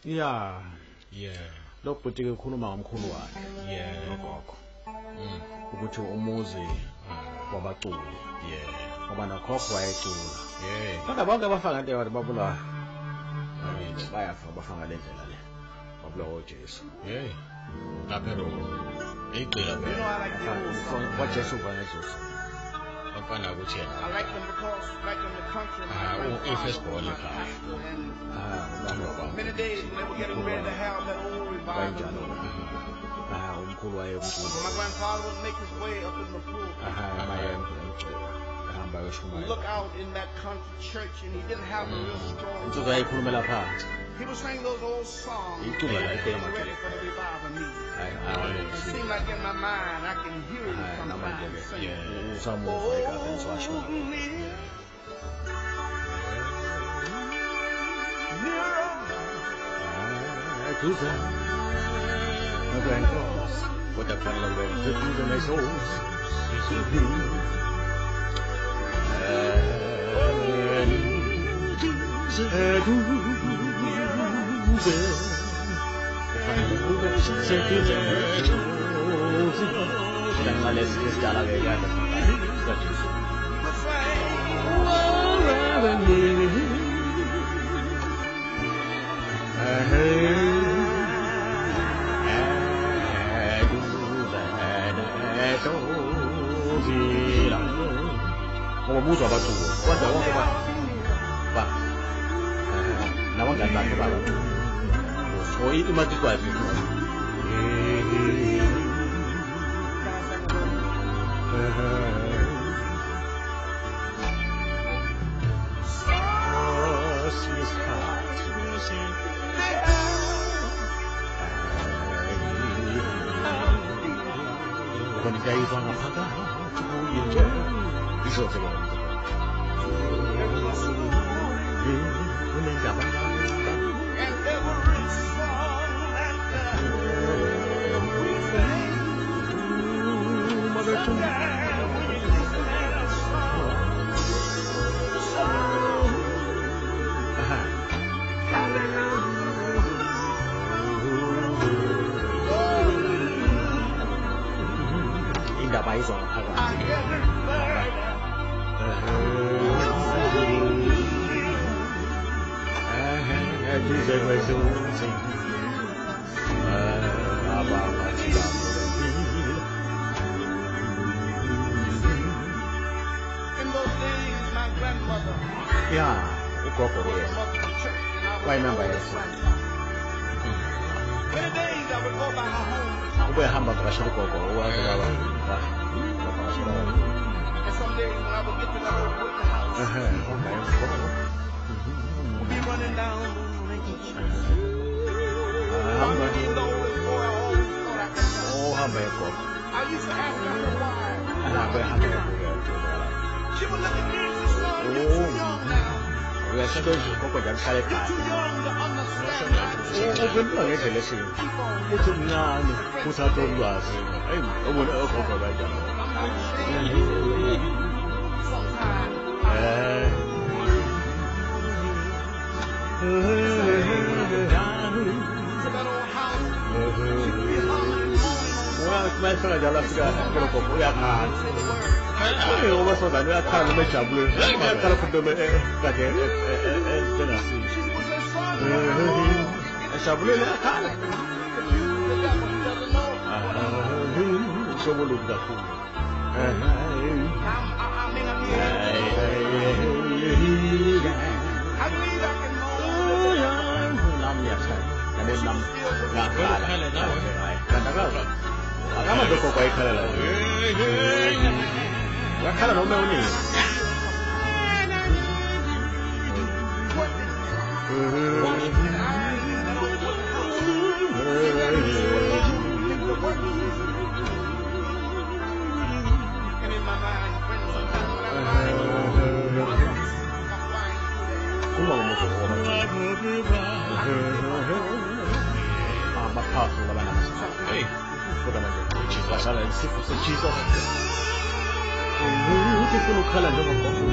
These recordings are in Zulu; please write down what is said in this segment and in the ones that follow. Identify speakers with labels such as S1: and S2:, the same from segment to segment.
S1: Yeah.
S2: Yeah.
S1: Lokho ke ukhuluma ngomkhulu wakhe.
S2: Yeah.
S1: Nogogo. Ukuthi umuzi wabaculi.
S2: Yeah.
S1: Ngoba nokhokho wayecula.
S2: Yeah.
S1: Kodwa bonke abafanga into yabantu babula. Bayafa bafanga le ndlela le. Babula uJesu.
S2: Yeah. Lapha lo. Icila phela.
S1: waJesu kwaNgesus.
S2: Bafana ukuthi yena.
S3: I like them because back in the country.
S2: I-firstborn ekhaya.
S3: Many days when they were getting ready to have that old revival.
S1: Umkhulu wayemcula.
S3: My grandfather would make his way up in the pool. Look out in that country church and he didn't have a real strong. He was singing those old songs. He was ready for the revival meeting. It seemed like in my mind I can hear him sometimes singing.
S1: What the fun of it? The food in my souls. Ngomuzwa abaculi kodwa wonke ba nabangani bakhe baba so imali ikwazi Konigaiva ngaphaka kuyinje izovela kunendaba indaba izwa ngaphakathi
S3: In those days, my grandmother.
S1: Yeah, ugogo yes. Why remember yes?
S3: Many days I would go by her home.
S1: Ube hamba kasha ugogo wazi baba.
S3: And some days when I would get to that old wooden house, we'd be running down Lincoln Street. Being the oldest boy, I always thought I could run.
S1: Oh, hamba ugogo.
S3: I used to ask her why.
S1: Hamba.
S3: She would look at me and say, son, you're too young now.
S1: Uyashikwenza ugogo ngikhale
S3: You're
S1: ekhaya.
S3: too young to understand.
S1: Ubemba ngendlela esini. Uthi mncane uthatha ulwazi. Hayi, ubone ugogo kanjani. Mayifika njalo afika ugogo uyakhala. Uma sodani uyakhala uma ejabulile. Uyakhala futhi kade engasisi. Ejabulile uyakhala. Usobo lubi kakhulu. Kama doko kwa ikhala la. Wakhala noma unini.
S3: And in my mind,
S1: Kuma umuso maphafu labana hey kodwa manje Jesus asala isifo se Jesus uthi funa ukukhala njengogogo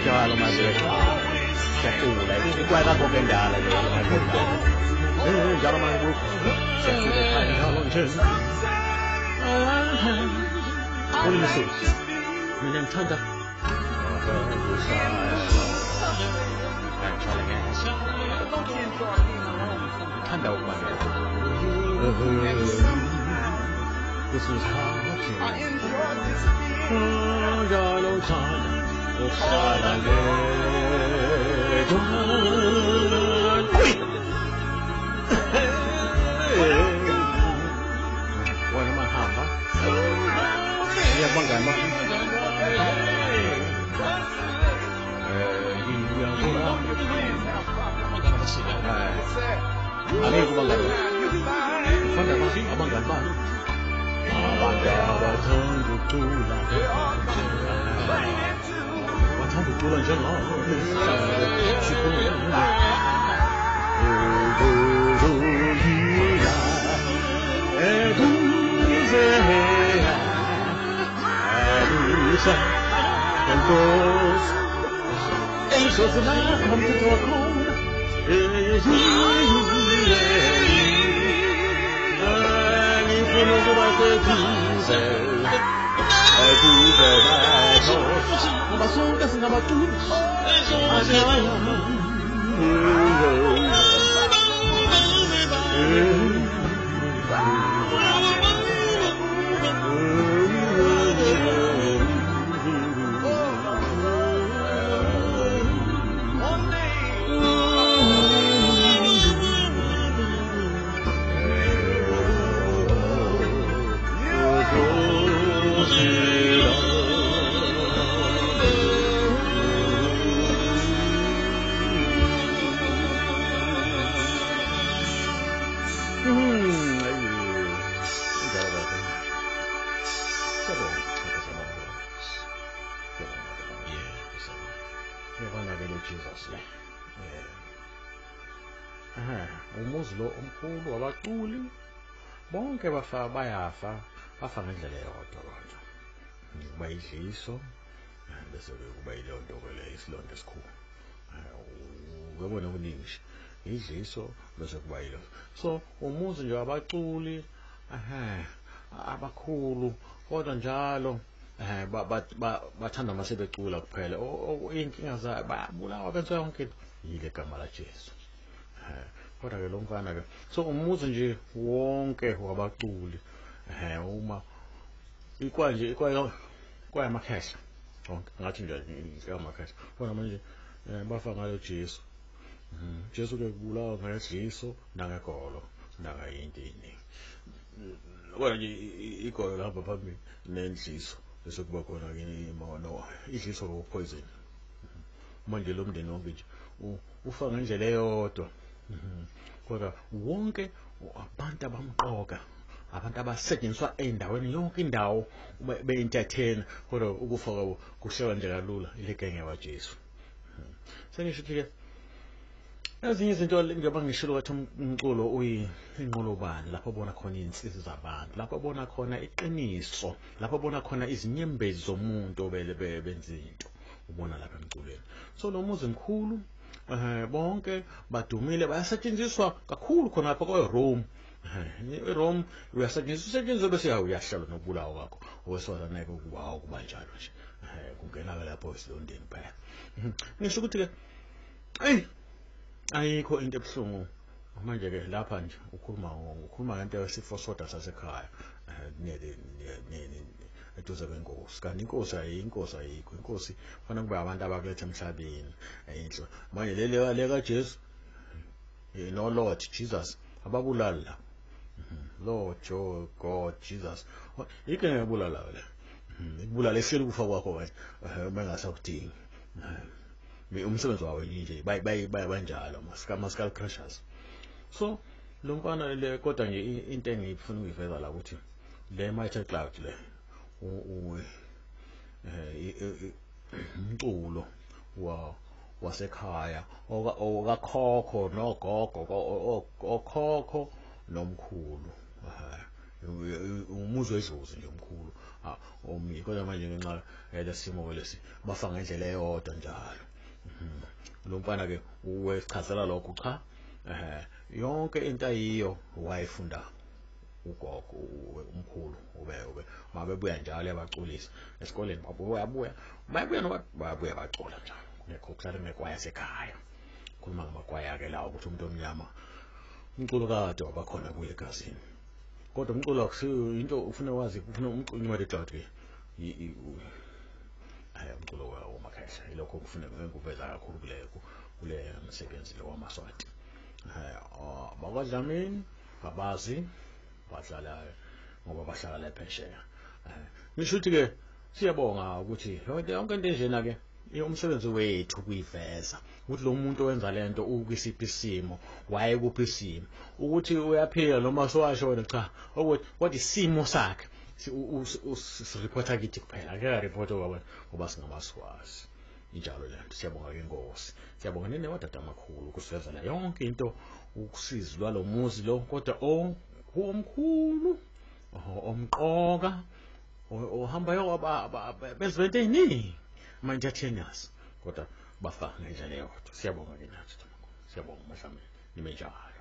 S1: njalo manje siyaqula ikwala konke ndala le njalo manje siyaqula ekhaya njalo nje Olumsuz mina ngithanda ngithanda ukubangela This is how I enjoy this njalo thanda uhlala wena mahamba ngiyabangani angeke ubangani ufanda abangani bami abantu abathanda ukucula bathanda ukucula njengabo umuzi lo omkhulu wabaculi bonke bayafa bafa ngendlela eyodwa kodwa kuba idliso bese kuba ilonto le isilonto esikhulu uyabona kuningi idliso bese kuba ilo so umuzi nje wabaculi abakhulu kodwa njalo bathanda masebecula kuphela inkinga zabo bayabulawa benza yonke yile gama la Jesu kodwa ke lo mfana ke so umuzi nje wonke wabaculi uma ikwa makhehla wonke ngathi nje amakhehla bona manje bafa ngayo Jesu Jesu ke kubulawa ngedliso nangegolo nangayintini kodwa nje igolo lapha phambili nendliso bese kuba khona ke imono idliso lo poison manje lo mndeni wonke nje ufa ngendlela eyodwa kodwa wonke abantu abamqoka abantu abasetshenziswa endaweni yonke indawo be-entertain kodwa ukufa kwabo kuhlelwa nje kalula ile genge wa Jesu sengisho ke ezinye izinto njengoba ngishilo ukuthi umculo uyinqolobani lapho ubona khona insizwe zabantu lapho ubona khona iqiniso lapho ubona khona izinyembezi zomuntu benza into ubona lapha emculweni so lo muzi mkhulu bonke badumile bayasetshenziswa kakhulu khona lapha kweRome eRome uyasetshenziswa bese uyahlala nokubulawa kwakho owesifazane ukuba kubanjalo nje kungena lapho esilondeni phela ngisho ukuthi ke ayikho into ebuhlungu manje ke lapha nje ukhuluma ngento yesifo soda sasekhaya eduze kwenkosi kanti inkosi ayikho inkosi kufanele kube abantu abakuletha emhlabeni enhle manje leka Jesu no Lord Jesus ababulali la Lord God Jesus ike ngiyabulala la ibulala esele kufa kwakho manje bengasakudingi umsebenzi wawo nje banjalo mascal crushers so lo mfana le kodwa nje into engifuna ukuyiveza la ukuthi le Mighty Cloud le umculo wasekhaya okakhokho nogogo okhokho nomkhulu umuzi wedlozi nje omkhulu kodwa manje ngenxa lesimo lesi bafa ngendlela eyodwa njalo. Lo mfana ke uwechazela lokho cha yonke into ayiyo wayifunda ugogo umkhulu ube mabebuya njalo yabaculisa esikoleni babuya babuya bacula njalo ngekho kuhlala ngekwaya sekhaya khuluma ngamakwaya ke lawo ukuthi umuntu omnyama umculo kade wabakhona kuye egazini kodwa umculo akusiyo into ufuna wazi ufuna umculo imali eclaude umculo wamakhehla ilokho kufuneka ngikuveza kakhulu kule msebenzi lo wamaswati bakwaDlamini abazi badlala ngoba bahlala la phesheya ngisho ukuthi ke siyabonga ukuthi yonke into enjena ke umsebenzi wethu kuyiveza ukuthi lo muntu owenza lento ukwisiphi isimo waye kuphi isimo ukuthi uyaphila noma sowashona cha ukuthi isimo sakhe usireport kithi kuphela ake report ngoba singamaswazi injalo lento. Siyabonga ke Nkosi, siyabonga nene wadada amakhulu kusivezela yonke into ukusiza lwalo muzi lo kodwa omkhulu omqoka ohamba benza into eziningi manje athenias kodwa bafa ngendlela yodwa. Siyabonga ke nathi siyabonga Mhlambe nimenjalo.